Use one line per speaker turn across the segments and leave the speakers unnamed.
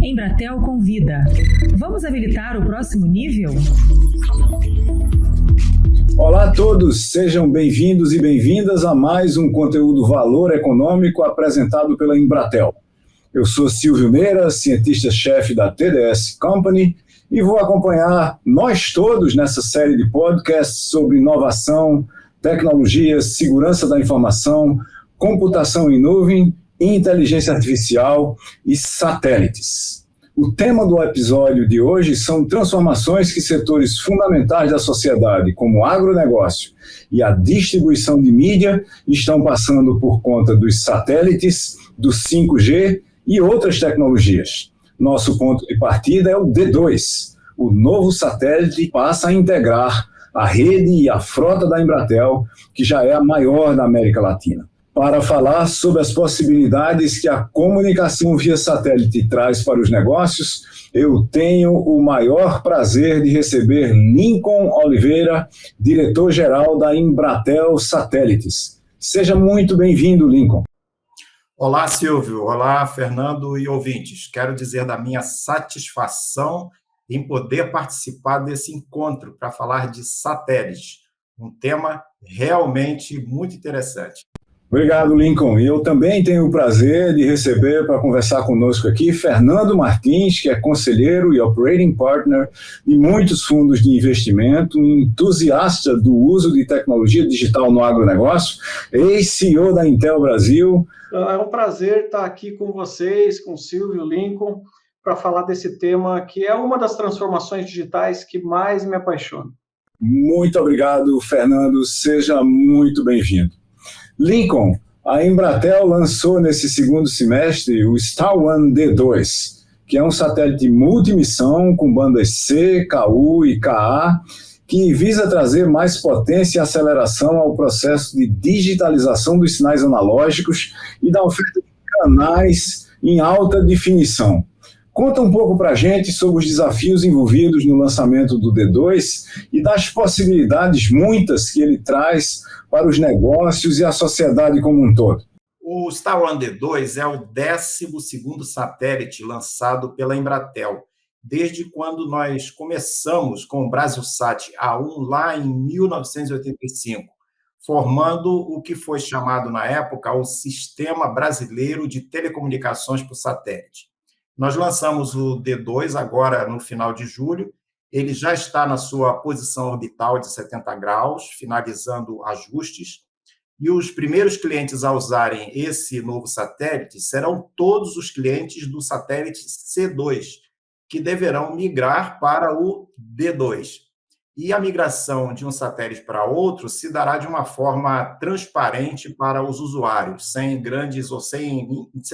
Embratel convida. Vamos habilitar o próximo nível?
Olá a todos, sejam bem-vindos e bem-vindas a mais um conteúdo Valor Econômico apresentado pela Embratel. Eu sou Silvio Meira, cientista-chefe da TDS Company, e vou acompanhar nós todos nessa série de podcasts sobre inovação, tecnologia, segurança da informação, computação em nuvem, inteligência artificial e satélites. O tema do episódio de hoje são transformações que setores fundamentais da sociedade, como o agronegócio e a distribuição de mídia, estão passando por conta dos satélites, do 5G e outras tecnologias. Nosso ponto de partida é o D2. O novo satélite passa a integrar a rede e a frota da Embratel, que já é a maior da América Latina. Para falar sobre as possibilidades que a comunicação via satélite traz para os negócios, eu tenho o maior prazer de receber Lincoln Oliveira, diretor-geral da Embratel Satélites. Seja muito bem-vindo, Lincoln.
Olá, Silvio. Olá, Fernando e ouvintes. Quero dizer da minha satisfação em poder participar desse encontro para falar de satélites, um tema realmente muito interessante.
Obrigado, Lincoln. E eu também tenho o prazer de receber para conversar conosco aqui Fernando Martins, que é conselheiro e operating partner de muitos fundos de investimento, um entusiasta do uso de tecnologia digital no agronegócio, ex-CEO da Intel Brasil.
É um prazer estar aqui com vocês, com o Silvio, Lincoln, para falar desse tema que é uma das transformações digitais que mais me apaixona.
Muito obrigado, Fernando. Seja muito bem-vindo. Lincoln, a Embratel lançou nesse segundo semestre o Star One D2, que é um satélite multimissão com bandas C, KU e KA, que visa trazer mais potência e aceleração ao processo de digitalização dos sinais analógicos e da oferta de canais em alta definição. Conta um pouco para a gente sobre os desafios envolvidos no lançamento do D2 e das possibilidades muitas que ele traz para os negócios e a sociedade como um todo.
O Star One D2 é o 12º satélite lançado pela Embratel, desde quando nós começamos com o Brasilsat A1 lá em 1985, formando o que foi chamado na época o Sistema Brasileiro de Telecomunicações por Satélite. Nós lançamos o D2 agora no final de julho. Ele já está na sua posição orbital de 70 graus, finalizando ajustes. E os primeiros clientes a usarem esse novo satélite serão todos os clientes do satélite C2, que deverão migrar para o D2. E a migração de um satélite para outro se dará de uma forma transparente para os usuários, sem grandes ou sem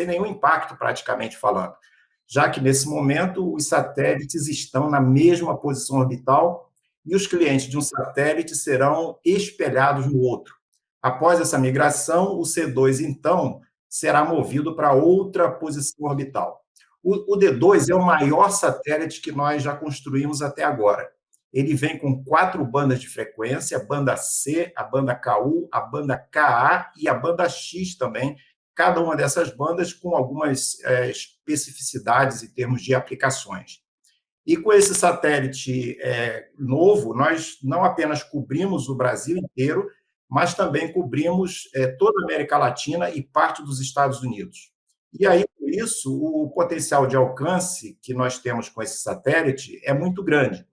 nenhum impacto, praticamente falando, já que, nesse momento, os satélites estão na mesma posição orbital e os clientes de um satélite serão espelhados no outro. Após essa migração, o C2, então, será movido para outra posição orbital. O D2 é o maior satélite que nós já construímos até agora. Ele vem com 4 bandas de frequência, a banda C, a banda KU, a banda KA e a banda X também, cada uma dessas bandas com algumas especificidades em termos de aplicações. E com esse satélite novo, nós não apenas cobrimos o Brasil inteiro, mas também cobrimos toda a América Latina e parte dos Estados Unidos. E aí, por isso, o potencial de alcance que nós temos com esse satélite é muito grande.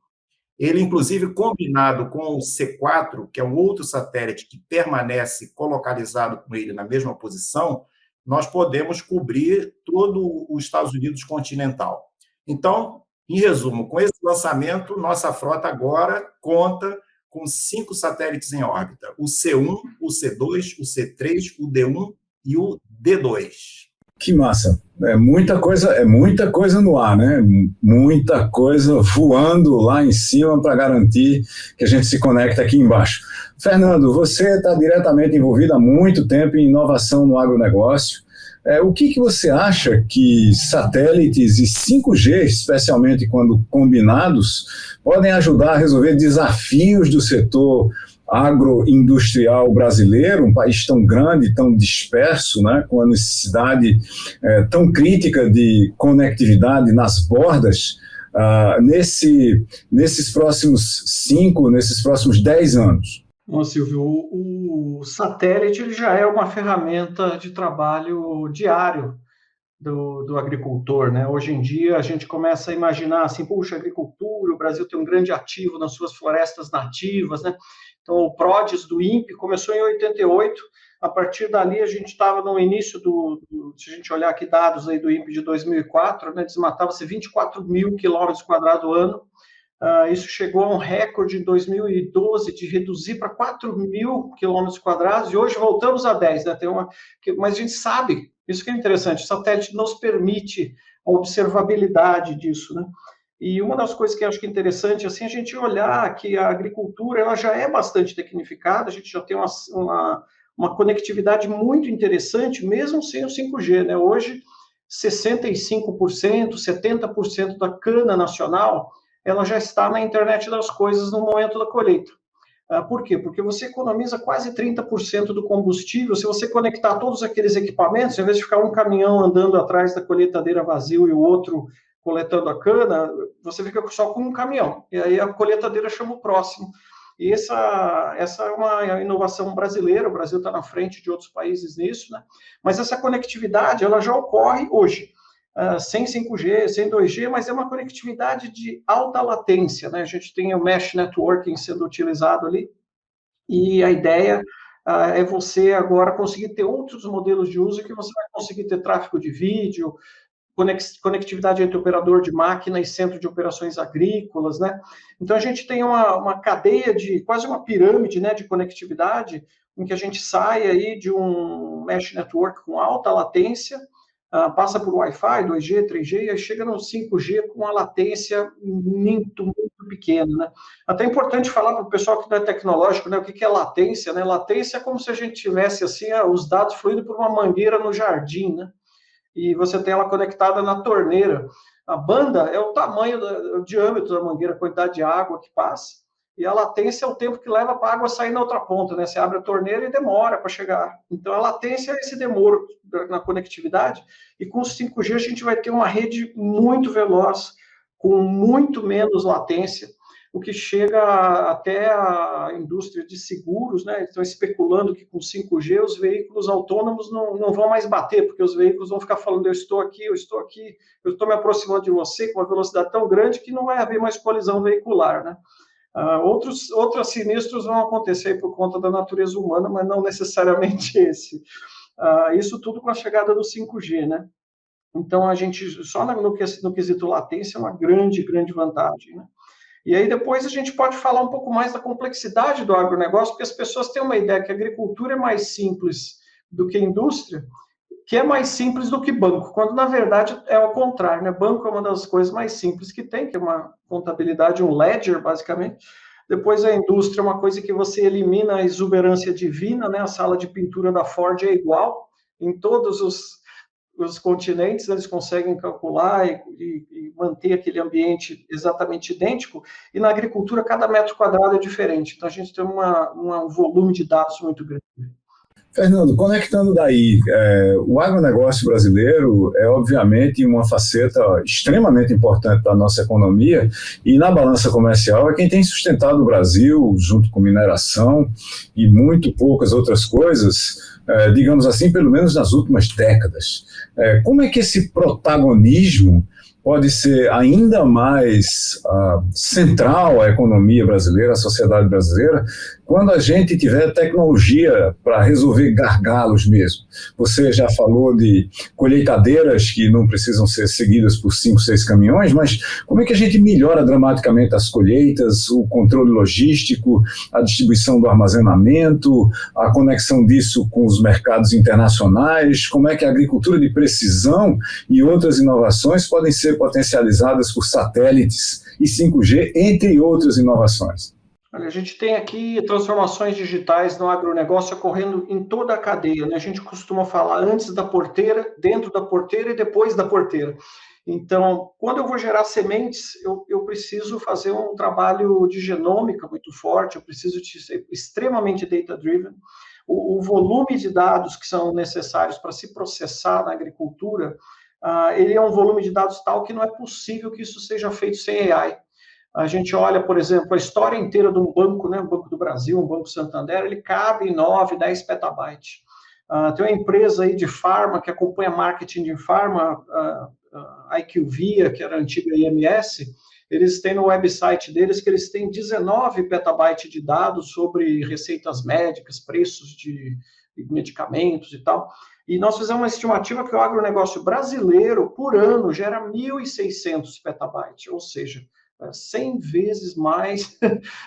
Ele, inclusive, combinado com o C4, que é um outro satélite que permanece colocalizado com ele na mesma posição, nós podemos cobrir todo os Estados Unidos continental. Então, em resumo, com esse lançamento, nossa frota agora conta com 5 satélites em órbita: o C1, o C2, o C3, o D1 e o D2.
Que massa! É muita coisa no ar, né? Muita coisa voando lá em cima para garantir que a gente se conecta aqui embaixo. Fernando, você está diretamente envolvido há muito tempo em inovação no agronegócio. O que você acha que satélites e 5G, especialmente quando combinados, podem ajudar a resolver desafios do setor agroindustrial brasileiro, um país tão grande, tão disperso, né, com a necessidade tão crítica de conectividade nas bordas, nesses próximos 5, nesses próximos 10 anos?
Bom, Silvio, o satélite ele já é uma ferramenta de trabalho diário do agricultor, né? Hoje em dia a gente começa a imaginar assim, puxa, agricultura, o Brasil tem um grande ativo nas suas florestas nativas, né? Então o PRODES do INPE começou em 88, a partir dali a gente estava no início se a gente olhar aqui dados aí do INPE de 2004, né, desmatava-se 24 mil quilômetros quadrados ao ano. Isso chegou a um recorde em 2012 de reduzir para 4 mil quilômetros quadrados, e hoje voltamos a 10, né? Mas a gente sabe, isso que é interessante, o satélite nos permite a observabilidade disso, né? E uma das coisas que eu acho que é interessante, assim, a gente olhar que a agricultura ela já é bastante tecnificada, a gente já tem uma conectividade muito interessante, mesmo sem o 5G, né? Hoje, 65%, 70% da cana nacional ela já está na internet das coisas no momento da colheita. Por quê? Porque você economiza quase 30% do combustível se você conectar todos aqueles equipamentos, em vez de ficar um caminhão andando atrás da colheitadeira vazio e o outro coletando a cana, você fica só com um caminhão, e aí a colheitadeira chama o próximo. E essa é uma inovação brasileira, o Brasil está na frente de outros países nisso, né? Mas essa conectividade ela já ocorre hoje. Sem 5G, sem 2G, mas é uma conectividade de alta latência, né? A gente tem o Mesh Networking sendo utilizado ali, e a ideia é você agora conseguir ter outros modelos de uso que você vai conseguir ter tráfego de vídeo, conectividade entre operador de máquina e centro de operações agrícolas, né? Então a gente tem uma cadeia quase uma pirâmide, né, de conectividade, em que a gente sai aí de um Mesh Network com alta latência, passa por Wi-Fi, 2G, 3G, e aí chega no 5G com uma latência muito, muito pequena, né? Até é importante falar para o pessoal que não é tecnológico, né, o que é latência, né? Latência é como se a gente tivesse, assim, os dados fluindo por uma mangueira no jardim, né? E você tem ela conectada na torneira. A banda é o tamanho, o diâmetro da mangueira, a quantidade de água que passa, e a latência é o tempo que leva para a água sair na outra ponta, né? Você abre a torneira e demora para chegar. Então, a latência é esse demoro na conectividade, e com o 5G a gente vai ter uma rede muito veloz, com muito menos latência, o que chega até a indústria de seguros, né? Estão especulando que com 5G os veículos autônomos não vão mais bater, porque os veículos vão ficar falando, eu estou aqui, eu estou me aproximando de você com uma velocidade tão grande que não vai haver mais colisão veicular, né? Outros sinistros vão acontecer por conta da natureza humana, mas não necessariamente esse. Isso tudo com a chegada do 5G, né? Então, a gente, só no quesito latência, é uma grande, grande vantagem, né? E aí depois a gente pode falar um pouco mais da complexidade do agronegócio, porque as pessoas têm uma ideia que a agricultura é mais simples do que a indústria, que é mais simples do que banco, quando na verdade é ao contrário, né? Banco é uma das coisas mais simples que tem, que é uma contabilidade, um ledger, basicamente. Depois a indústria é uma coisa que você elimina a exuberância divina, né? A sala de pintura da Ford é igual em todos os continentes, eles conseguem calcular e manter aquele ambiente exatamente idêntico, e na agricultura cada metro quadrado é diferente, então a gente tem um volume de dados muito grande.
Fernando, conectando daí, o agronegócio brasileiro é obviamente uma faceta extremamente importante da nossa economia, e na balança comercial é quem tem sustentado o Brasil, junto com mineração e muito poucas outras coisas, digamos assim, pelo menos nas últimas décadas. Como é que esse protagonismo pode ser ainda mais central à economia brasileira, à sociedade brasileira, quando a gente tiver tecnologia para resolver gargalos mesmo? Você já falou de colheitadeiras que não precisam ser seguidas por 5, 6 caminhões, mas como é que a gente melhora dramaticamente as colheitas, o controle logístico, a distribuição do armazenamento, a conexão disso com os mercados internacionais? Como é que a agricultura de precisão e outras inovações podem ser potencializadas por satélites e 5G, entre outras inovações?
Olha, a gente tem aqui transformações digitais no agronegócio ocorrendo em toda a cadeia, né? A gente costuma falar antes da porteira, dentro da porteira e depois da porteira. Então, quando eu vou gerar sementes, eu preciso fazer um trabalho de genômica muito forte, eu preciso de ser extremamente data-driven. O volume de dados que são necessários para se processar na agricultura, ele é um volume de dados tal que não é possível que isso seja feito sem AI. A gente olha, por exemplo, a história inteira de um banco, né, um Banco do Brasil, um Banco Santander, ele cabe em 9, 10 petabytes. Tem uma empresa aí de farma que acompanha marketing de farma, a IQVIA, que era a antiga IMS, eles têm no website deles que eles têm 19 petabytes de dados sobre receitas médicas, preços de medicamentos e tal. E nós fizemos uma estimativa que o agronegócio brasileiro, por ano, gera 1.600 petabytes, ou seja, 100 vezes mais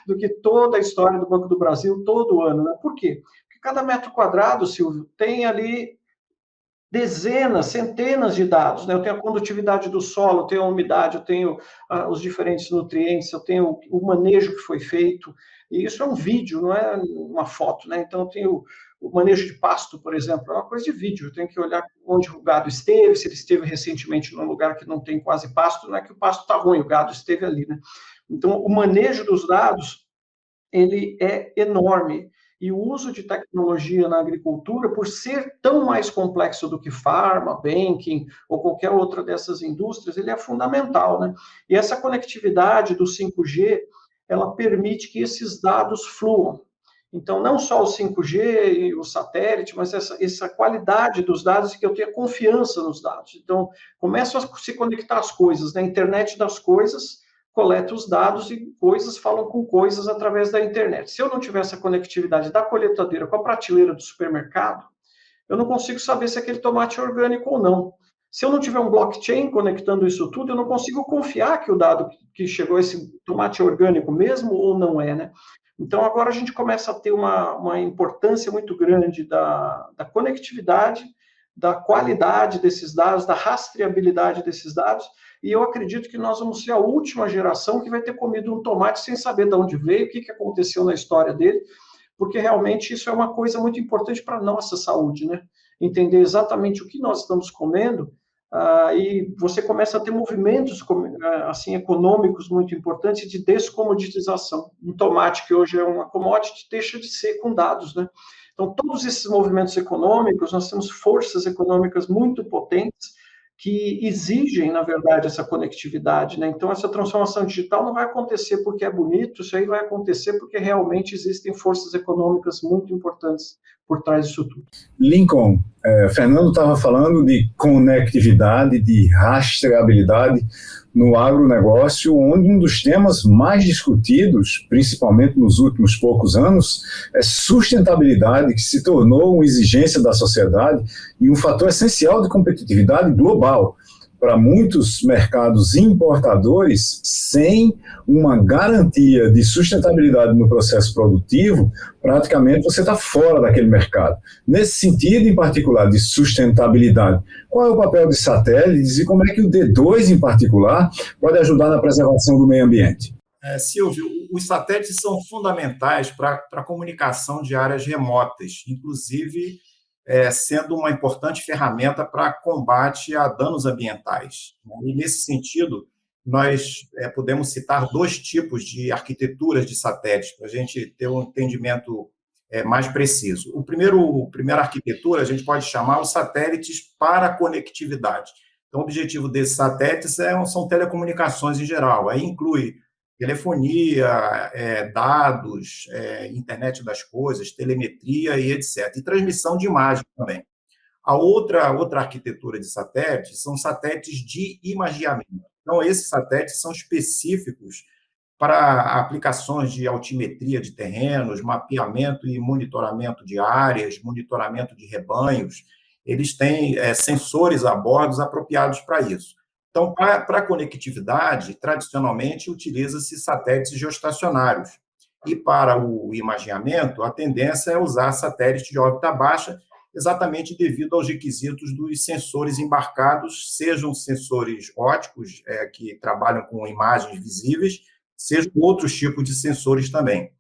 do que toda a história do Banco do Brasil todo ano. Né? Por quê? Porque cada metro quadrado, Silvio, tem ali dezenas, centenas de dados. Né? Eu tenho a condutividade do solo, eu tenho a umidade, eu tenho os diferentes nutrientes, eu tenho o manejo que foi feito. E isso é um vídeo, não é uma foto. Né? Então, eu tenho o manejo de pasto, por exemplo, é uma coisa de vídeo. Eu tenho que olhar onde o gado esteve, se ele esteve recentemente num lugar que não tem quase pasto, não é que o pasto está ruim, o gado esteve ali. Né? Então, o manejo dos dados, ele é enorme. E o uso de tecnologia na agricultura, por ser tão mais complexo do que farma, banking ou qualquer outra dessas indústrias, ele é fundamental, né? E essa conectividade do 5G, ela permite que esses dados fluam. Então, não só o 5G e o satélite, mas essa qualidade dos dados e que eu tenha confiança nos dados. Então, começam a se conectar as coisas, na internet das coisas, coleta os dados e coisas falam com coisas através da internet. Se eu não tiver essa conectividade da coletadeira com a prateleira do supermercado, eu não consigo saber se aquele tomate é orgânico ou não. Se eu não tiver um blockchain conectando isso tudo, eu não consigo confiar que o dado que chegou, esse tomate é orgânico mesmo ou não é, né? Então, agora a gente começa a ter uma importância muito grande da conectividade, da qualidade desses dados, da rastreabilidade desses dados, e eu acredito que nós vamos ser a última geração que vai ter comido um tomate sem saber de onde veio, o que aconteceu na história dele, porque realmente isso é uma coisa muito importante para a nossa saúde, né? Entender exatamente o que nós estamos comendo, e você começa a ter movimentos assim, econômicos muito importantes de descomoditização. Um tomate que hoje é uma commodity deixa de ser com dados, né? Então, todos esses movimentos econômicos, nós temos forças econômicas muito potentes que exigem, na verdade, essa conectividade, né? Então, essa transformação digital não vai acontecer porque é bonito, isso aí vai acontecer porque realmente existem forças econômicas muito importantes por trás disso tudo.
Lincoln, Fernando estava falando de conectividade, de rastreabilidade no agronegócio, onde um dos temas mais discutidos, principalmente nos últimos poucos anos, é sustentabilidade, que se tornou uma exigência da sociedade e um fator essencial de competitividade global. Para muitos mercados importadores, sem uma garantia de sustentabilidade no processo produtivo, praticamente você está fora daquele mercado. Nesse sentido, em particular, de sustentabilidade, qual é o papel de satélites e como é que o D2, em particular, pode ajudar na preservação do meio ambiente?
Silvio, os satélites são fundamentais para a comunicação de áreas remotas, inclusive sendo uma importante ferramenta para combate a danos ambientais. E, nesse sentido, nós podemos citar dois tipos de arquiteturas de satélites, para a gente ter um entendimento mais preciso. Primeira arquitetura, a gente pode chamar os satélites para conectividade. Então, o objetivo desses satélites são telecomunicações em geral, aí inclui telefonia, dados, internet das coisas, telemetria e etc. E transmissão de imagem também. A outra arquitetura de satélites são satélites de imageamento. Então, esses satélites são específicos para aplicações de altimetria de terrenos, mapeamento e monitoramento de áreas, monitoramento de rebanhos. Eles têm sensores a bordo apropriados para isso. Então, para a conectividade, tradicionalmente, utiliza-se satélites geoestacionários. E para o imageamento, a tendência é usar satélites de órbita baixa, exatamente devido aos requisitos dos sensores embarcados, sejam sensores ópticos, que trabalham com imagens visíveis, sejam outros tipos de sensores também.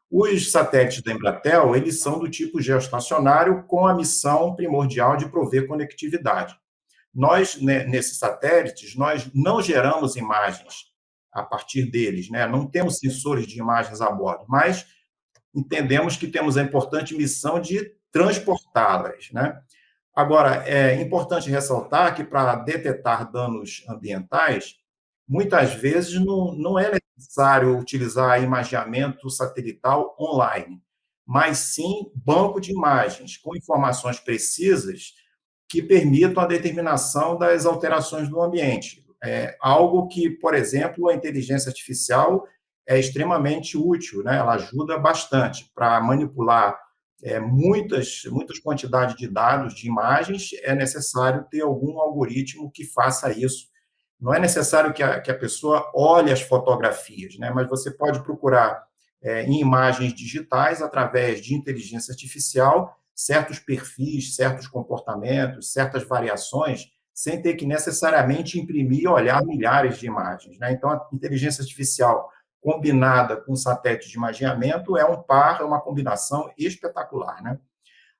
Os satélites da Embratel, eles são do tipo geoestacionário com a missão primordial de prover conectividade. Nós, nesses satélites, nós não geramos imagens a partir deles, né? Não temos sensores de imagens a bordo, mas entendemos que temos a importante missão de transportá-las, né? Agora, é importante ressaltar que para detectar danos ambientais, muitas vezes não é necessário utilizar imageamento satelital online, mas sim banco de imagens com informações precisas que permitam a determinação das alterações do ambiente. É algo que, por exemplo, a inteligência artificial é extremamente útil, né? Ela ajuda bastante para manipular muitas quantidades de dados, de imagens. É necessário ter algum algoritmo que faça isso. Não é necessário que a pessoa olhe as fotografias, né? Mas você pode procurar em imagens digitais, através de inteligência artificial, certos perfis, certos comportamentos, certas variações, sem ter que necessariamente imprimir e olhar milhares de imagens, né? Então, a inteligência artificial combinada com satélite de imageamento é um par, é uma combinação espetacular, né?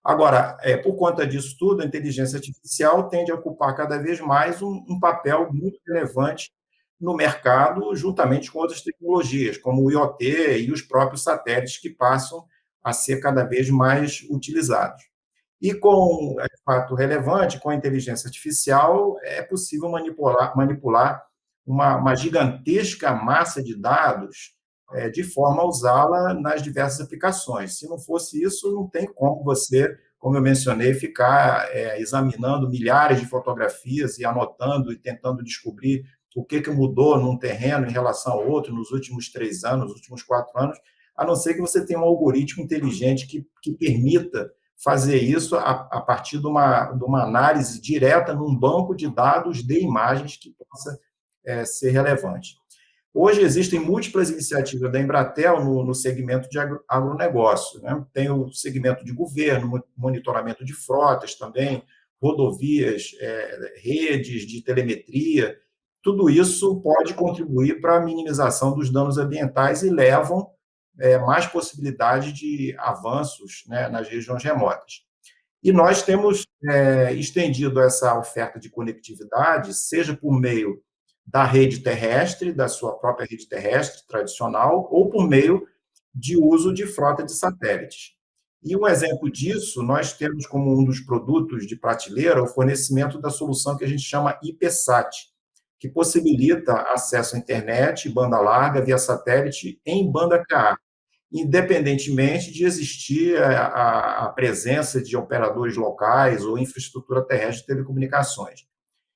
Agora, por conta disso tudo, a inteligência artificial tende a ocupar cada vez mais um papel muito relevante no mercado, juntamente com outras tecnologias, como o IoT e os próprios satélites, que passam a ser cada vez mais utilizados. E com fato relevante, com a inteligência artificial, é possível manipular uma gigantesca massa de dados de forma a usá-la nas diversas aplicações. Se não fosse isso, não tem como você, como eu mencionei, ficar examinando milhares de fotografias e anotando e tentando descobrir o que mudou num terreno em relação ao outro nos últimos 3 anos, nos últimos 4 anos, a não ser que você tenha um algoritmo inteligente que permita fazer isso a partir de uma análise direta num banco de dados de imagens que possa ser relevante. Hoje existem múltiplas iniciativas da Embratel no segmento de agronegócio, né? Tem o segmento de governo, monitoramento de frotas também, rodovias, redes de telemetria. Tudo isso pode contribuir para a minimização dos danos ambientais e levam mais possibilidade de avanços, né, nas regiões remotas. E nós temos estendido essa oferta de conectividade, seja por meio da rede terrestre, da sua própria rede terrestre tradicional, ou por meio de uso de frota de satélites. E um exemplo disso, nós temos como um dos produtos de prateleira o fornecimento da solução que a gente chama IPSAT, que possibilita acesso à internet, banda larga, via satélite, em banda Ka, independentemente de existir a presença de operadores locais ou infraestrutura terrestre de telecomunicações.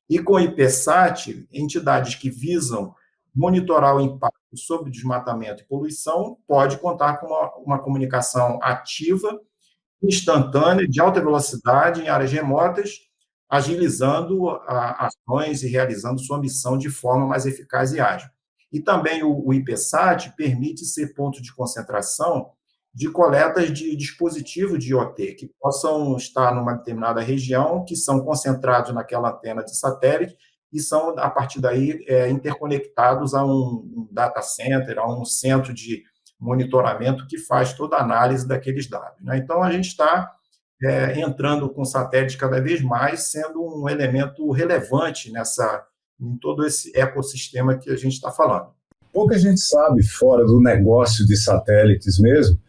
E com o IPSAT, entidades que visam monitorar o impacto sobre desmatamento e poluição pode contar com uma comunicação ativa, instantânea, de alta velocidade em áreas remotas, agilizando ações e realizando sua missão de forma mais eficaz e ágil. E também o IPSAT permite ser ponto de concentração de coletas de dispositivos de IoT, que possam estar numa determinada região, que são concentrados naquela antena de satélite e são, a partir daí, interconectados a um data center, a um centro de monitoramento que faz toda a análise daqueles dados, né? Então, a gente está entrando com satélites cada vez mais, sendo um elemento relevante em todo esse ecossistema que a gente está falando.
Pouca gente sabe, fora do negócio de satélites mesmo,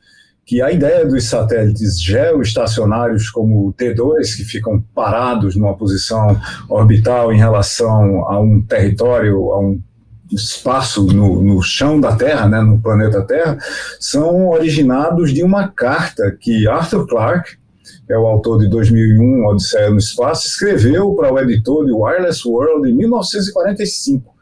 que a ideia dos satélites geoestacionários como o T2, que ficam parados numa posição orbital em relação a um território, a um espaço no chão da Terra, né, no planeta Terra, são originados de uma carta que Arthur Clarke, que é o autor de 2001, Odisseia no Espaço, escreveu para o editor de Wireless World em 1945.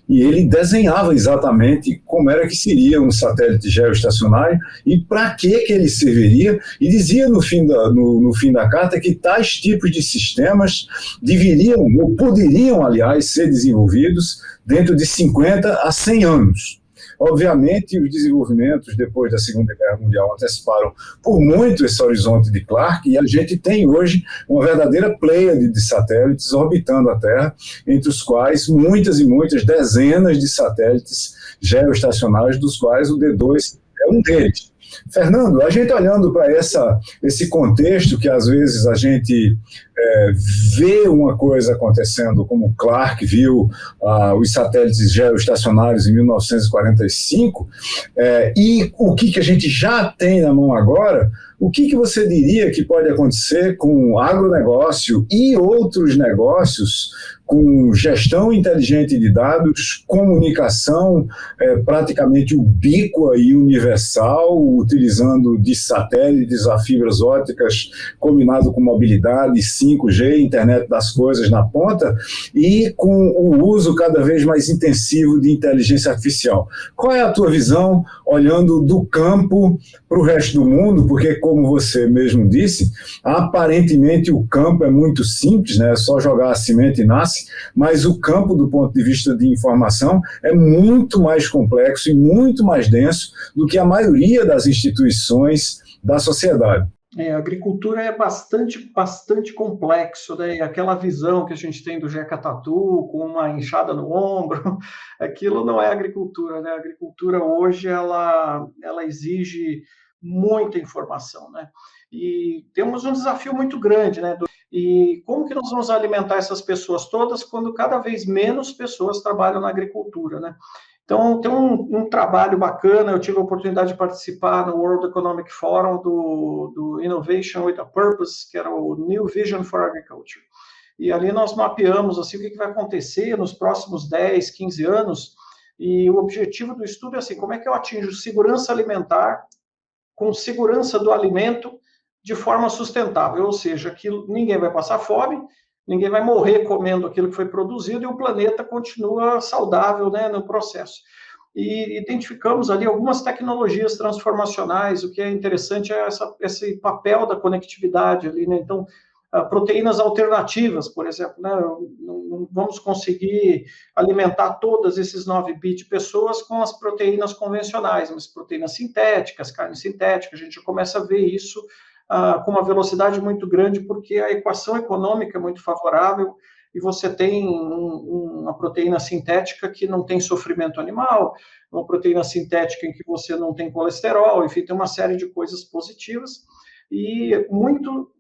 E ele desenhava exatamente como era que seria um satélite geoestacionário e para que ele serviria, e dizia no fim da carta que tais tipos de sistemas deveriam, ou poderiam, aliás, ser desenvolvidos dentro de 50 a 100 anos. Obviamente, os desenvolvimentos depois da Segunda Guerra Mundial anteciparam por muito esse horizonte de Clarke, e a gente tem hoje uma verdadeira pleiade de satélites orbitando a Terra, entre os quais muitas e muitas dezenas de satélites geoestacionários, dos quais o D2 é um deles. Fernando, a gente olhando para esse contexto que às vezes a gente vê uma coisa acontecendo, como Clark viu os satélites geoestacionários em 1945, e o que a gente já tem na mão agora, o que você diria que pode acontecer com o agronegócio e outros negócios com gestão inteligente de dados, comunicação praticamente ubíqua e universal, utilizando de satélites a fibras ópticas, combinado com mobilidade, 5G, internet das coisas na ponta, e com o uso cada vez mais intensivo de inteligência artificial. Qual é a tua visão, olhando do campo para o resto do mundo? Porque, como você mesmo disse, aparentemente o campo é muito simples, né? É só jogar a semente e nasce, mas o campo, do ponto de vista de informação, é muito mais complexo e muito mais denso do que a maioria das instituições da sociedade.
A agricultura é bastante complexo, né? Aquela visão que a gente tem do Jeca Tatu, com uma enxada no ombro, aquilo não é agricultura, né? A agricultura hoje, ela exige muita informação, né? E temos um desafio muito grande, né? E como que nós vamos alimentar essas pessoas todas quando cada vez menos pessoas trabalham na agricultura, né? Então, tem um trabalho bacana, eu tive a oportunidade de participar no World Economic Forum do Innovation with a Purpose, que era o New Vision for Agriculture. E ali nós mapeamos assim, o que vai acontecer nos próximos 10, 15 anos, e o objetivo do estudo é assim, como é que eu atinjo segurança alimentar com segurança do alimento de forma sustentável, ou seja, que ninguém vai passar fome, ninguém vai morrer comendo aquilo que foi produzido e o planeta continua saudável, né, no processo. E identificamos ali algumas tecnologias transformacionais, o que é interessante é esse papel da conectividade ali, né? Então, proteínas alternativas, por exemplo, né? Não vamos conseguir alimentar todos esses 9 bi de pessoas com as proteínas convencionais, mas proteínas sintéticas, carne sintética, a gente começa a ver isso com uma velocidade muito grande, porque a equação econômica é muito favorável e você tem uma proteína sintética que não tem sofrimento animal, uma proteína sintética em que você não tem colesterol, enfim, tem uma série de coisas positivas. E muito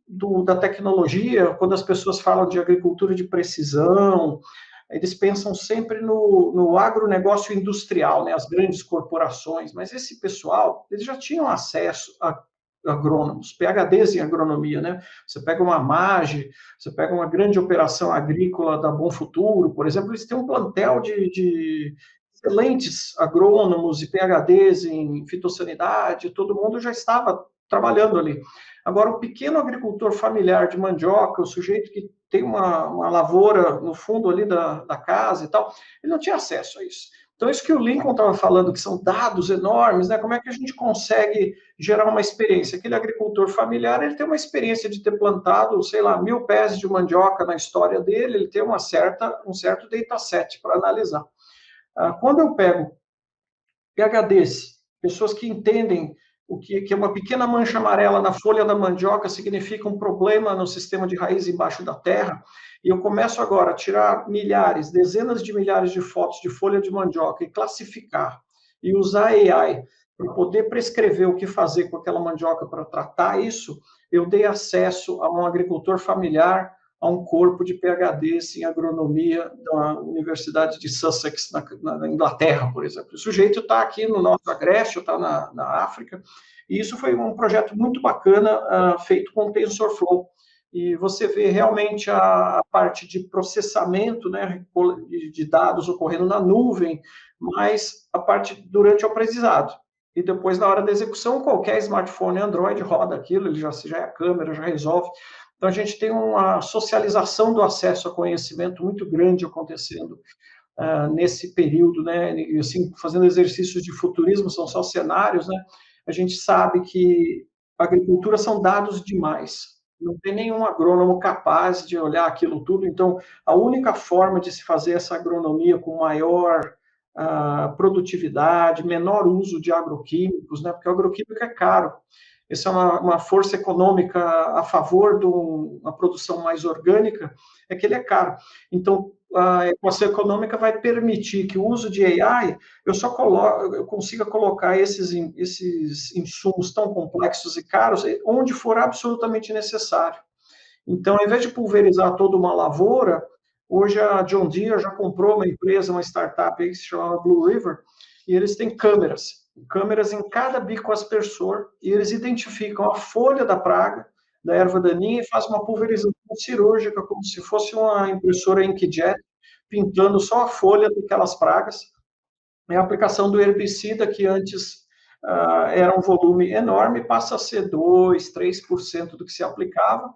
da tecnologia, quando as pessoas falam de agricultura de precisão, eles pensam sempre no agronegócio industrial, né, as grandes corporações, mas esse pessoal, eles já tinham acesso a agrônomos, PhDs em agronomia, né? Você pega uma MAGE, você pega uma grande operação agrícola da Bom Futuro, por exemplo, eles têm um plantel de excelentes agrônomos e PhDs em fitossanidade, todo mundo já estava trabalhando ali. Agora, o pequeno agricultor familiar de mandioca, o sujeito que tem uma lavoura no fundo ali da casa e tal, ele não tinha acesso a isso. Então, isso que o Lincoln estava falando, que são dados enormes, né? Como é que a gente consegue gerar uma experiência? Aquele agricultor familiar, ele tem uma experiência de ter plantado, sei lá, 1000 pés de mandioca na história dele, ele tem um certo dataset para analisar. Quando eu pego PhDs, pessoas que entendem o que é uma pequena mancha amarela na folha da mandioca significa um problema no sistema de raiz embaixo da terra, e eu começo agora a tirar milhares, dezenas de milhares de fotos de folha de mandioca e classificar, e usar AI para poder prescrever o que fazer com aquela mandioca para tratar isso, eu dei acesso a um agricultor familiar, a um corpo de PhDs em agronomia da Universidade de Sussex, na Inglaterra, por exemplo. O sujeito está aqui no nosso agreste, está na África, e isso foi um projeto muito bacana, feito com TensorFlow. E você vê realmente a parte de processamento, né, de dados ocorrendo na nuvem, mas a parte durante o aprendizado. E depois, na hora da execução, qualquer smartphone Android roda aquilo, ele já é a câmera, já resolve. Então, a gente tem uma socialização do acesso a conhecimento muito grande acontecendo nesse período, né? E, assim, fazendo exercícios de futurismo, são só cenários, né? A gente sabe que a agricultura são dados demais. Não tem nenhum agrônomo capaz de olhar aquilo tudo. Então, a única forma de se fazer essa agronomia com maior produtividade, menor uso de agroquímicos, né? Porque o agroquímico é caro. essa é uma força econômica a favor de uma produção mais orgânica, é que ele é caro. Então, a equação econômica vai permitir que o uso de AI, eu consiga colocar esses insumos tão complexos e caros onde for absolutamente necessário. Então, ao invés de pulverizar toda uma lavoura, hoje a John Deere já comprou uma empresa, uma startup aí que se chama Blue River, e eles têm câmeras em cada bico aspersor, e eles identificam a folha da praga, da erva daninha, e fazem uma pulverização cirúrgica, como se fosse uma impressora inkjet, pintando só a folha daquelas pragas. É a aplicação do herbicida, que antes era um volume enorme, passa a ser 2%, 3% do que se aplicava,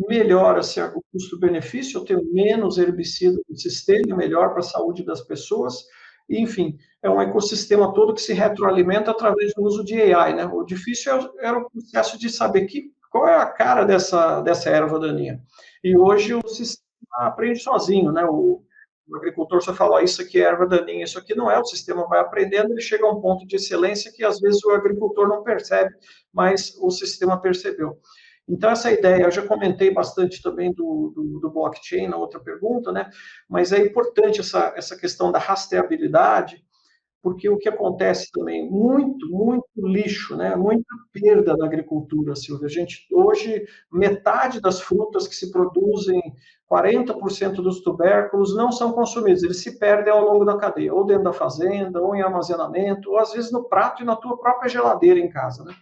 melhora-se o custo-benefício, eu tenho menos herbicida no sistema, melhor para a saúde das pessoas, enfim, é um ecossistema todo que se retroalimenta através do uso de AI, né? O difícil era o processo de saber qual é a cara dessa erva daninha. E hoje o sistema aprende sozinho, né? O agricultor só fala, isso aqui é erva daninha, isso aqui não é, o sistema vai aprendendo, ele chega a um ponto de excelência que às vezes o agricultor não percebe, mas o sistema percebeu. Então, essa ideia, eu já comentei bastante também do blockchain na outra pergunta, né? Mas é importante essa questão da rastreabilidade, porque o que acontece também, muito lixo, né? Muita perda na agricultura, Silvia. Hoje, metade das frutas que se produzem, 40% dos tubérculos não são consumidos, eles se perdem ao longo da cadeia, ou dentro da fazenda, ou em armazenamento, ou às vezes no prato e na tua própria geladeira em casa, né?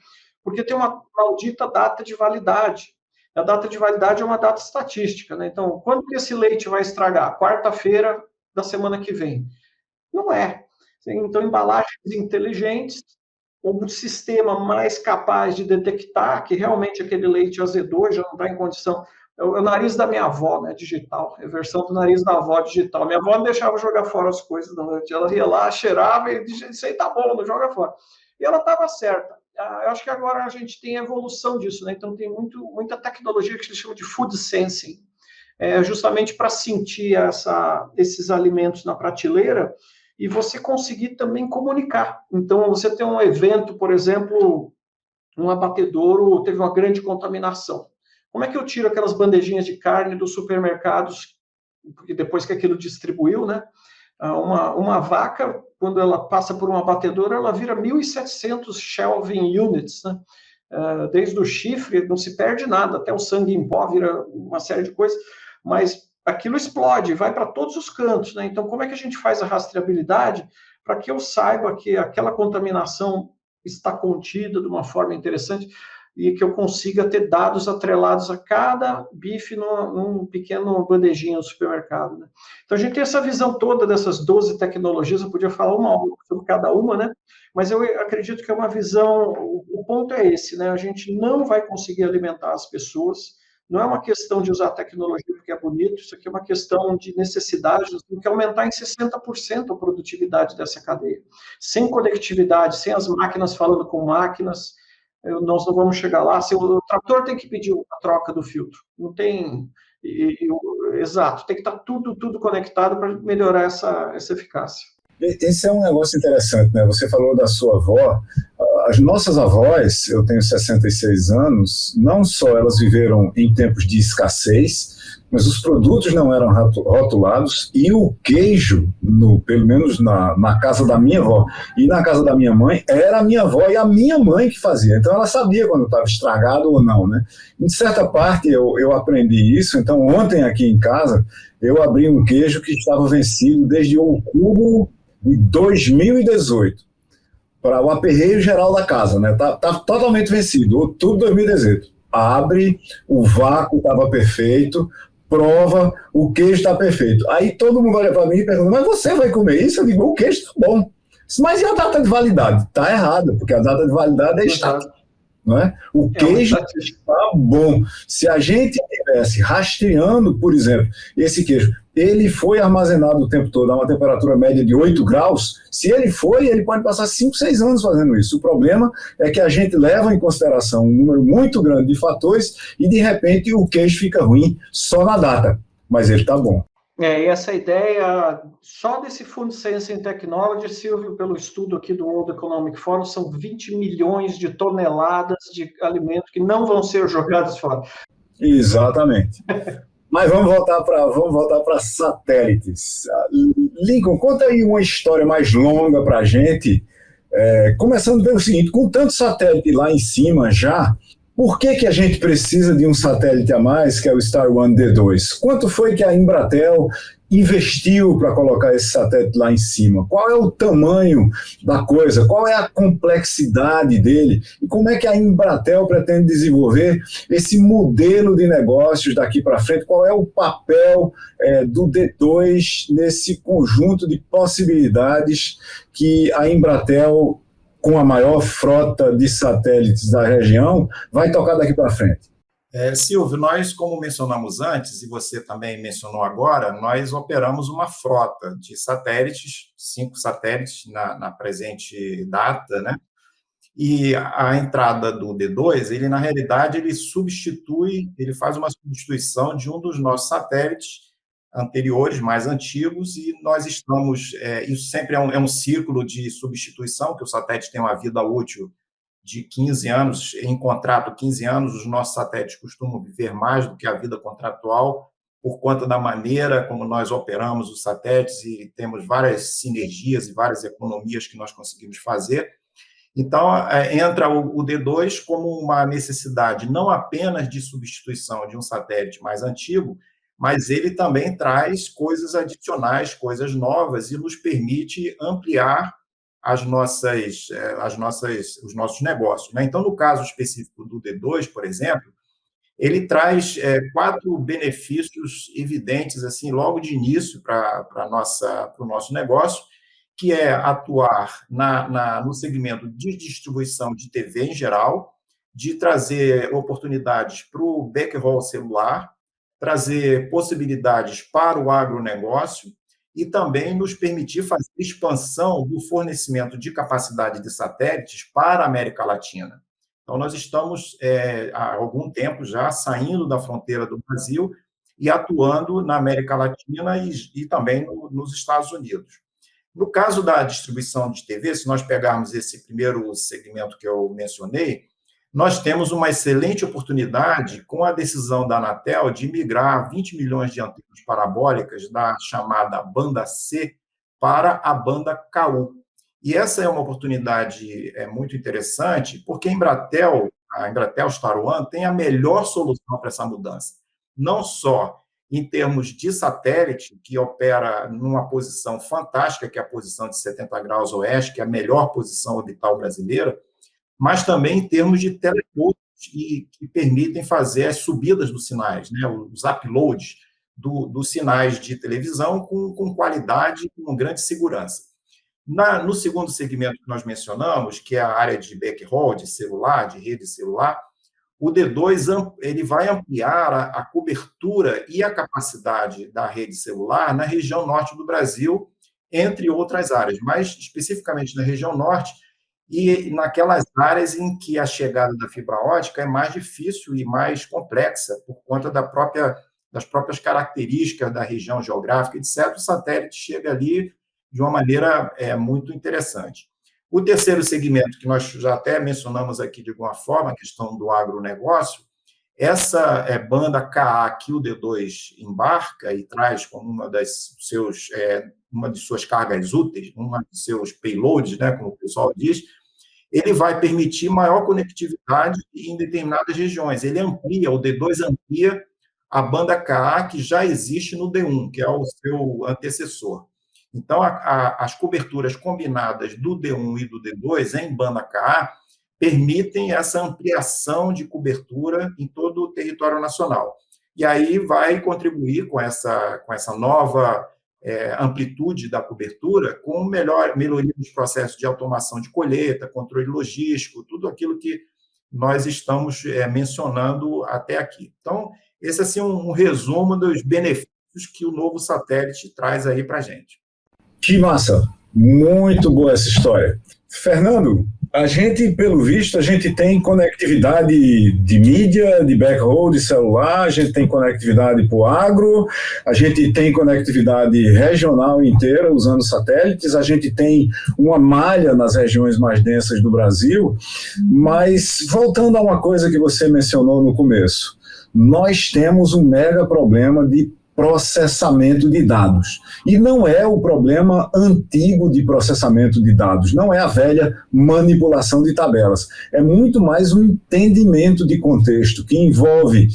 Porque tem uma maldita data de validade. A data de validade é uma data estatística, né? Então, quando que esse leite vai estragar? Quarta-feira da semana que vem. Não é. Então, embalagens inteligentes, um sistema mais capaz de detectar que realmente aquele leite azedou e já não está em condição. É o nariz da minha avó, né, digital, é a versão do nariz da avó digital. Minha avó não deixava jogar fora as coisas, não. Ela ia lá, cheirava e dizia, isso aí tá bom, não joga fora. E ela estava certa. Eu acho que agora a gente tem a evolução disso, né? Então tem muita tecnologia que se chama de food sensing, justamente para sentir esses alimentos na prateleira e você conseguir também comunicar. Então você tem um evento, por exemplo, um abatedouro teve uma grande contaminação. Como é que eu tiro aquelas bandejinhas de carne dos supermercados, porque depois que aquilo distribuiu, né? Uma vaca, quando ela passa por um abatedor, ela vira 1.700 shelving units, né? Desde o chifre, não se perde nada, até o sangue em pó vira uma série de coisas, mas aquilo explode, vai para todos os cantos, né? Então, como é que a gente faz a rastreabilidade para que eu saiba que aquela contaminação está contida de uma forma interessante e que eu consiga ter dados atrelados a cada bife num pequeno bandejinha no supermercado, né? Então, a gente tem essa visão toda dessas 12 tecnologias, eu podia falar uma hora sobre cada uma, né? Mas eu acredito que é uma visão, o ponto é esse, né? A gente não vai conseguir alimentar as pessoas, não é uma questão de usar tecnologia porque é bonito, isso aqui é uma questão de necessidade, nós temos que aumentar em 60% a produtividade dessa cadeia. Sem conectividade, sem as máquinas falando com máquinas, nós não vamos chegar lá. O trator tem que pedir a troca do filtro, não tem... exato, tem que estar tudo conectado para melhorar essa eficácia.
Esse é um negócio interessante, né? Você falou da sua avó. As nossas avós, eu tenho 66 anos, não só elas viveram em tempos de escassez, mas os produtos não eram rotulados e o queijo, pelo menos na casa da minha avó e na casa da minha mãe, era a minha avó e a minha mãe que fazia. Então ela sabia quando estava estragado ou não, né? Em certa parte eu aprendi isso. Então ontem aqui em casa eu abri um queijo que estava vencido desde outubro de 2018 para o aperreio geral da casa, né? Tá totalmente vencido, outubro de 2018. Abre, o vácuo estava perfeito, prova, o queijo está perfeito. Aí todo mundo olha para mim e pergunta, mas você vai comer isso? Eu digo, o queijo está bom. Mas e a data de validade? Está errada, porque a data de validade é estática. Não é? O queijo está bom. Se a gente estivesse rastreando, por exemplo, esse queijo, ele foi armazenado o tempo todo a uma temperatura média de 8 graus, se ele pode passar 5, 6 anos fazendo isso. O problema é que a gente leva em consideração um número muito grande de fatores e, de repente, o queijo fica ruim só na data, mas ele está bom.
E essa ideia, só desse Food Sensing Technology, Silvio, pelo estudo aqui do World Economic Forum, são 20 milhões de toneladas de alimento que não vão ser jogados fora.
Exatamente. Mas vamos voltar para satélites. Lincoln, conta aí uma história mais longa para a gente, começando pelo seguinte: com tanto satélite lá em cima já, por que a gente precisa de um satélite a mais, que é o Star One D2? Quanto foi que a Embratel investiu para colocar esse satélite lá em cima? Qual é o tamanho da coisa? Qual é a complexidade dele? E como é que a Embratel pretende desenvolver esse modelo de negócios daqui para frente? Qual é o papel do D2 nesse conjunto de possibilidades que a Embratel, com a maior frota de satélites da região, vai tocar daqui para frente?
Silvio, nós, como mencionamos antes, e você também mencionou agora, nós operamos uma frota de satélites, 5 satélites na presente data, né? E a entrada do D2, ele, na realidade, ele faz uma substituição de um dos nossos satélites anteriores, mais antigos, e nós estamos, isso sempre é um ciclo de substituição, que o satélite tem uma vida útil de 15 anos, em contrato 15 anos, os nossos satélites costumam viver mais do que a vida contratual, por conta da maneira como nós operamos os satélites, e temos várias sinergias e várias economias que nós conseguimos fazer. Então, entra o D2 como uma necessidade não apenas de substituição de um satélite mais antigo, mas ele também traz coisas adicionais, coisas novas, e nos permite ampliar os nossos negócios, né? Então, no caso específico do D2, por exemplo, ele traz 4 benefícios evidentes, assim, logo de início para o nosso negócio, que é atuar no segmento de distribuição de TV em geral, de trazer oportunidades para o backhaul celular, trazer possibilidades para o agronegócio e também nos permitir fazer expansão do fornecimento de capacidade de satélites para a América Latina. Então, nós estamos, há algum tempo já, saindo da fronteira do Brasil e atuando na América Latina e também nos Estados Unidos. No caso da distribuição de TV, se nós pegarmos esse primeiro segmento que eu mencionei, nós temos uma excelente oportunidade com a decisão da Anatel de migrar 20 milhões de antenas parabólicas da chamada banda C para a banda KU. E essa é uma oportunidade muito interessante, porque a Embratel Star One tem a melhor solução para essa mudança. Não só em termos de satélite, que opera numa posição fantástica, que é a posição de 70 graus oeste, que é a melhor posição orbital brasileira, mas também em termos de teleportes que permitem fazer as subidas dos sinais, né, os uploads dos sinais de televisão com qualidade e com grande segurança. No segundo segmento que nós mencionamos, que é a área de backhaul, de celular, de rede celular, o D2 ele vai ampliar a cobertura e a capacidade da rede celular na região norte do Brasil, entre outras áreas, mas especificamente na região norte, e naquelas áreas em que a chegada da fibra ótica é mais difícil e mais complexa, por conta das próprias características da região geográfica, etc., o satélite chega ali de uma maneira muito interessante. O terceiro segmento, que nós já até mencionamos aqui de alguma forma, a questão do agronegócio, essa banda KA que o D2 embarca e traz como uma de suas cargas úteis, uma de seus payloads, né, como o pessoal diz, ele vai permitir maior conectividade em determinadas regiões. O D2 amplia a banda KA que já existe no D1, que é o seu antecessor. Então, as coberturas combinadas do D1 e do D2 em banda KA permitem essa ampliação de cobertura em todo o território nacional. E aí vai contribuir com essa nova amplitude da cobertura, com melhoria dos processos de automação de colheita, controle logístico, tudo aquilo que nós estamos mencionando até aqui. Então, esse é assim, um resumo dos benefícios que o novo satélite traz aí para a gente.
Que massa! Muito boa essa história. Fernando, A gente, pelo visto, a gente tem conectividade de mídia, de backhaul, de celular, a gente tem conectividade para o agro, a gente tem conectividade regional inteira usando satélites, a gente tem uma malha nas regiões mais densas do Brasil, mas voltando a uma coisa que você mencionou no começo, nós temos um mega problema de processamento de dados. E não é o problema antigo de processamento de dados, não é a velha manipulação de tabelas. É muito mais um entendimento de contexto que envolve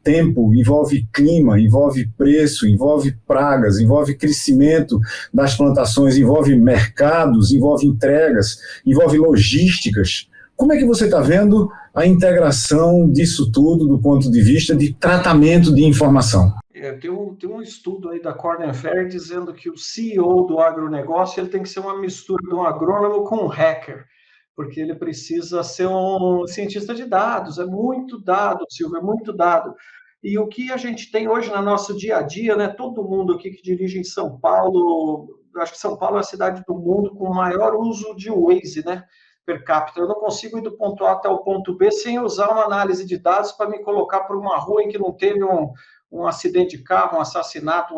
tempo, envolve clima, envolve preço, envolve pragas, envolve crescimento das plantações, envolve mercados, envolve entregas, envolve logísticas. Como é que você está vendo a integração disso tudo do ponto de vista de tratamento de informação?
Tem um estudo aí da Corn Ferry dizendo que o CEO do agronegócio ele tem que ser uma mistura de um agrônomo com um hacker, porque ele precisa ser um cientista de dados. É muito dado, Silvio, é muito dado. E o que a gente tem hoje no nosso dia a dia, né? Todo mundo aqui que dirige em São Paulo, eu acho que São Paulo é a cidade do mundo com o maior uso de Waze, né? Per capita. Eu não consigo ir do ponto A até o ponto B sem usar uma análise de dados para me colocar por uma rua em que não teve um acidente de carro, um assassinato,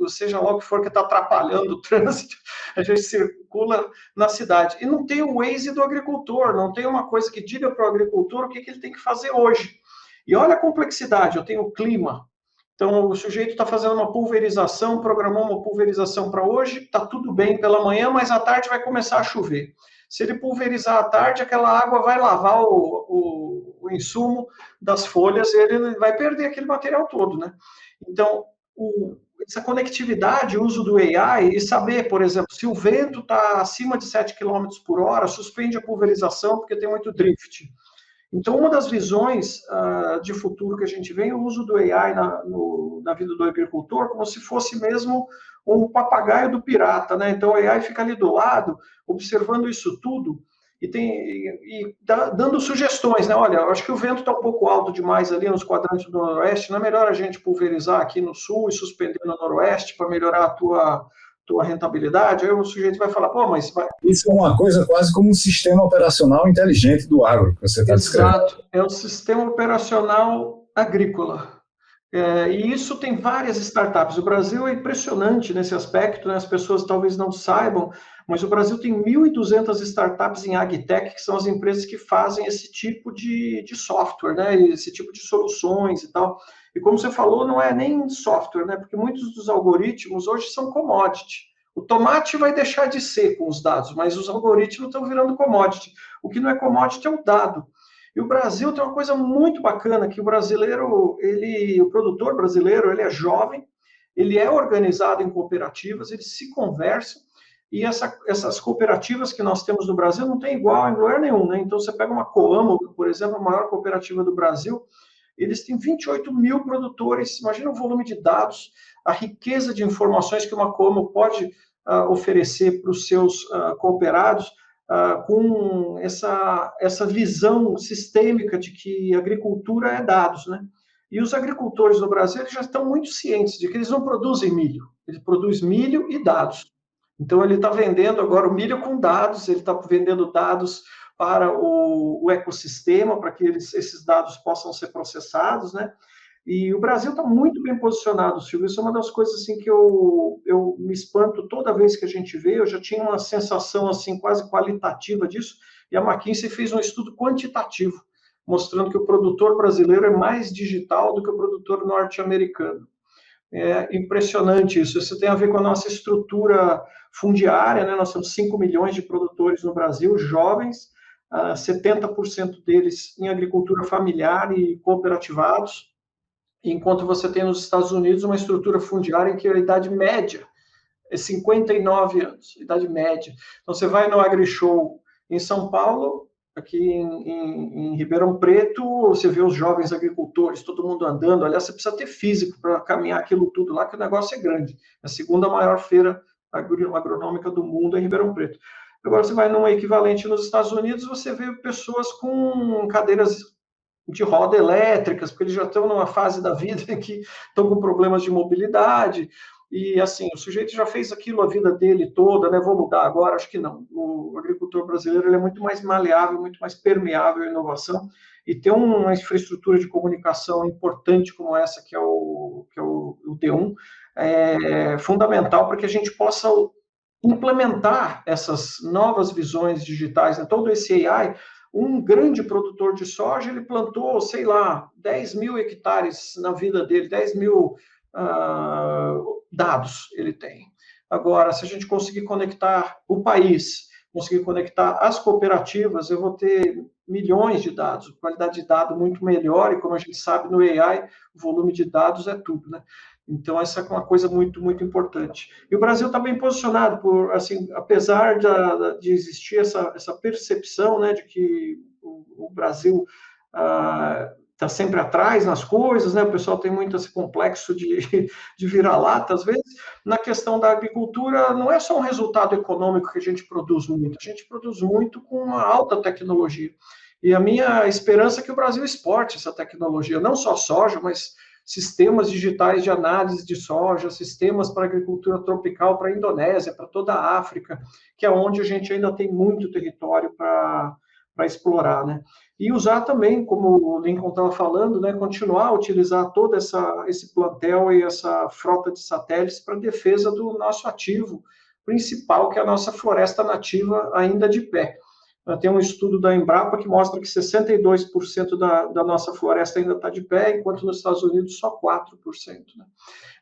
seja lá o que for que está atrapalhando o trânsito, a gente circula na cidade. E não tem o Waze do agricultor, não tem uma coisa que diga para o agricultor o que ele tem que fazer hoje. E olha a complexidade, eu tenho o clima. Então, o sujeito está fazendo uma pulverização, programou uma pulverização para hoje, está tudo bem pela manhã, mas à tarde vai começar a chover. Se ele pulverizar à tarde, aquela água vai lavar o insumo das folhas e ele vai perder aquele material todo, né? Então, essa conectividade, o uso do AI e saber, por exemplo, se o vento está acima de 7 km por hora, suspende a pulverização porque tem muito drift. Então, uma das visões de futuro que a gente vê é o uso do AI na vida do agricultor, como se fosse mesmo um papagaio do pirata, né? Então, o AI fica ali do lado, observando isso tudo e dando sugestões, né? Olha, eu acho que o vento está um pouco alto demais ali nos quadrantes do noroeste, não é melhor a gente pulverizar aqui no sul e suspender no noroeste para melhorar a tua rentabilidade? Aí o sujeito vai falar, pô, mas...
Isso é uma coisa quase como um sistema operacional inteligente do agro, que você está descrevendo.
Exato, é o sistema operacional agrícola. E isso tem várias startups. O Brasil é impressionante nesse aspecto, né? As pessoas talvez não saibam, mas o Brasil tem 1.200 startups em AgTech, que são as empresas que fazem esse tipo de software, né? Esse tipo de soluções e tal. E como você falou, não é nem software, né? Porque muitos dos algoritmos hoje são commodity. O tomate vai deixar de ser com os dados, mas os algoritmos estão virando commodity. O que não é commodity é o dado. E o Brasil tem uma coisa muito bacana, que o produtor brasileiro, ele é jovem, ele é organizado em cooperativas, eles se conversam, e essas cooperativas que nós temos no Brasil não tem igual em lugar nenhum, né? Então, você pega uma Coamo, por exemplo, a maior cooperativa do Brasil, eles têm 28 mil produtores, imagina o volume de dados, a riqueza de informações que uma Coamo pode oferecer para os seus cooperados, com essa visão sistêmica de que agricultura é dados, né? E os agricultores no Brasil já estão muito cientes de que eles não produzem milho, eles produzem milho e dados. Então, ele está vendendo agora o milho com dados, ele está vendendo dados para o ecossistema, para que esses dados possam ser processados, né? E o Brasil está muito bem posicionado, Silvio. Isso é uma das coisas assim, que eu me espanto toda vez que a gente vê. Eu já tinha uma sensação assim, quase qualitativa disso, e a McKinsey fez um estudo quantitativo, mostrando que o produtor brasileiro é mais digital do que o produtor norte-americano. É impressionante isso. Isso tem a ver com a nossa estrutura fundiária, né? Nós temos 5 milhões de produtores no Brasil, jovens, 70% deles em agricultura familiar e cooperativados, enquanto você tem nos Estados Unidos uma estrutura fundiária em que a idade média é 59 anos, idade média. Então, você vai no AgriShow em São Paulo, aqui em Ribeirão Preto, você vê os jovens agricultores, todo mundo andando. Aliás, você precisa ter físico para caminhar aquilo tudo lá, que o negócio é grande. É a segunda maior feira agronômica do mundo em Ribeirão Preto. Agora, você vai num equivalente nos Estados Unidos, você vê pessoas com cadeiras de roda elétricas, porque eles já estão numa fase da vida em que estão com problemas de mobilidade. e assim, o sujeito já fez aquilo a vida dele toda, né? Vou mudar agora? Acho que não. O agricultor brasileiro ele é muito mais maleável, muito mais permeável à inovação, e ter uma infraestrutura de comunicação importante como essa, que é o D1, é fundamental para que a gente possa implementar essas novas visões digitais, né? Todo esse AI. Um grande produtor de soja, ele plantou, sei lá, 10 mil hectares na vida dele, 10 mil dados ele tem. Agora, se a gente conseguir conectar o país, conseguir conectar as cooperativas, eu vou ter milhões de dados, qualidade de dado muito melhor, e como a gente sabe, no AI, o volume de dados é tudo, né? Então, essa é uma coisa muito, muito importante. E o Brasil está bem posicionado, assim, apesar de existir essa percepção, né, de que o Brasil está sempre atrás nas coisas, né? O pessoal tem muito esse complexo de vira-lata, às vezes. Na questão da agricultura, não é só um resultado econômico que a gente produz muito com uma alta tecnologia. E a minha esperança é que o Brasil exporte essa tecnologia, não só soja, mas sistemas digitais de análise de soja, sistemas para agricultura tropical para a Indonésia, para toda a África, que é onde a gente ainda tem muito território para explorar, né? E usar também, como o Lincoln estava falando, né, continuar a utilizar todo esse plantel e essa frota de satélites para a defesa do nosso ativo principal, que é a nossa floresta nativa ainda de pé. Tem um estudo da Embrapa que mostra que 62% da nossa floresta ainda está de pé, enquanto nos Estados Unidos só 4%. Né?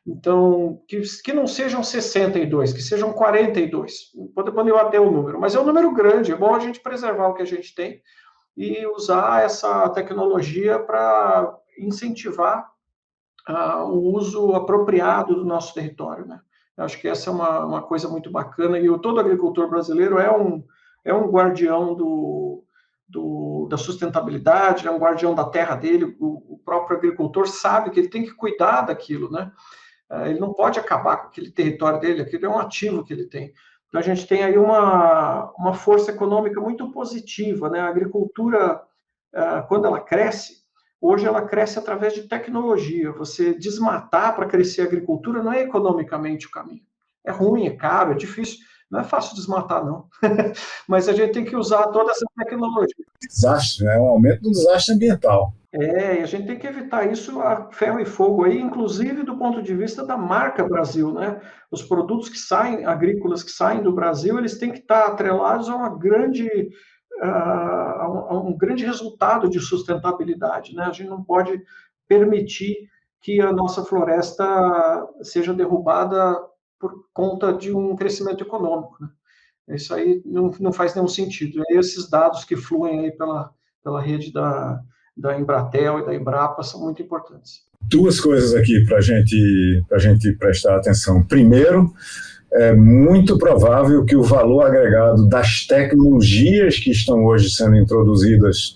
Então, que não sejam 62%, que sejam 42%. Podem bater o número, mas é um número grande, é bom a gente preservar o que a gente tem e usar essa tecnologia para incentivar o uso apropriado do nosso território. Né? Eu acho que essa é uma coisa muito bacana, e todo agricultor brasileiro é um guardião da sustentabilidade, é um guardião da terra dele. O próprio agricultor sabe que ele tem que cuidar daquilo, né? Ele não pode acabar com aquele território dele, aquele é um ativo que ele tem. Então, a gente tem aí uma força econômica muito positiva, né? A agricultura, quando ela cresce, hoje ela cresce através de tecnologia. Você desmatar para crescer a agricultura não é economicamente o caminho. É ruim, é caro, é difícil. Não é fácil desmatar, não. Mas a gente tem que usar toda essa tecnologia.
Desastre, né? Um aumento do desastre ambiental.
E a gente tem que evitar isso a ferro e fogo aí, inclusive do ponto de vista da marca Brasil, né? Os produtos que saem, agrícolas que saem do Brasil, eles têm que estar atrelados a um grande resultado de sustentabilidade, né? A gente não pode permitir que a nossa floresta seja derrubada por conta de um crescimento econômico, né? Isso aí não faz nenhum sentido. E esses dados que fluem aí pela rede da Embratel e da Embrapa são muito importantes.
Duas coisas aqui para a gente prestar atenção. Primeiro, é muito provável que o valor agregado das tecnologias que estão hoje sendo introduzidas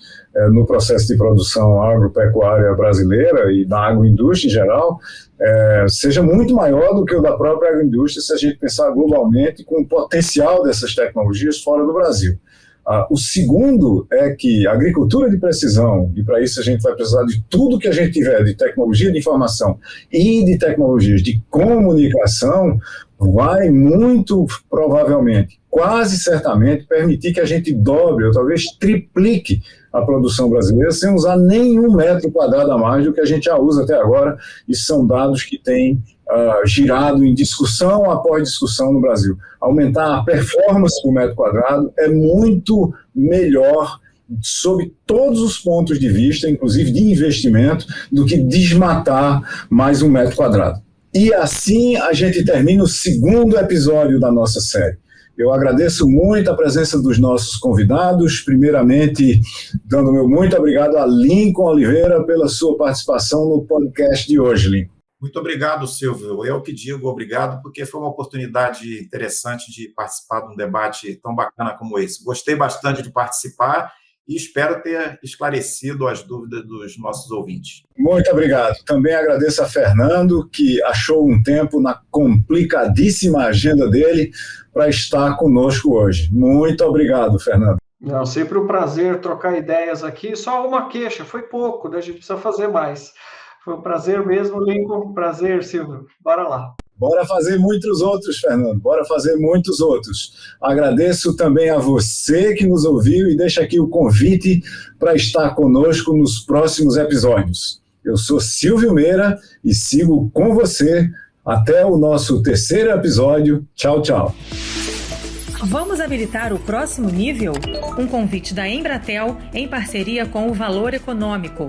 no processo de produção agropecuária brasileira e da agroindústria em geral, seja muito maior do que o da própria agroindústria, se a gente pensar globalmente com o potencial dessas tecnologias fora do Brasil. O segundo é que a agricultura de precisão, e para isso a gente vai precisar de tudo que a gente tiver de tecnologia de informação e de tecnologias de comunicação, vai muito provavelmente, quase certamente, permitir que a gente dobre ou talvez triplique a produção brasileira sem usar nenhum metro quadrado a mais do que a gente já usa até agora. Isso são dados que têm girado em discussão após discussão no Brasil. Aumentar a performance por metro quadrado é muito melhor sob todos os pontos de vista, inclusive de investimento, do que desmatar mais um metro quadrado. E assim a gente termina o segundo episódio da nossa série. Eu agradeço muito a presença dos nossos convidados, primeiramente dando meu muito obrigado a Lincoln Oliveira pela sua participação no podcast de hoje, Lincoln.
Muito obrigado, Silvio. Eu que digo obrigado, porque foi uma oportunidade interessante de participar de um debate tão bacana como esse. Gostei bastante de participar e espero ter esclarecido as dúvidas dos nossos ouvintes.
Muito obrigado. Também agradeço a Fernando, que achou um tempo na complicadíssima agenda dele para estar conosco hoje. Muito obrigado, Fernando.
Não, sempre um prazer trocar ideias aqui. Só uma queixa, foi pouco, né? A gente precisa fazer mais. Foi um prazer mesmo, Lincoln. Prazer, Silvio. Bora lá.
Bora fazer muitos outros, Fernando. Bora fazer muitos outros. Agradeço também a você que nos ouviu e deixa aqui o convite para estar conosco nos próximos episódios. Eu sou Silvio Meira e sigo com você até o nosso terceiro episódio. Tchau, tchau.
Vamos habilitar o próximo nível? Um convite da Embratel em parceria com o Valor Econômico.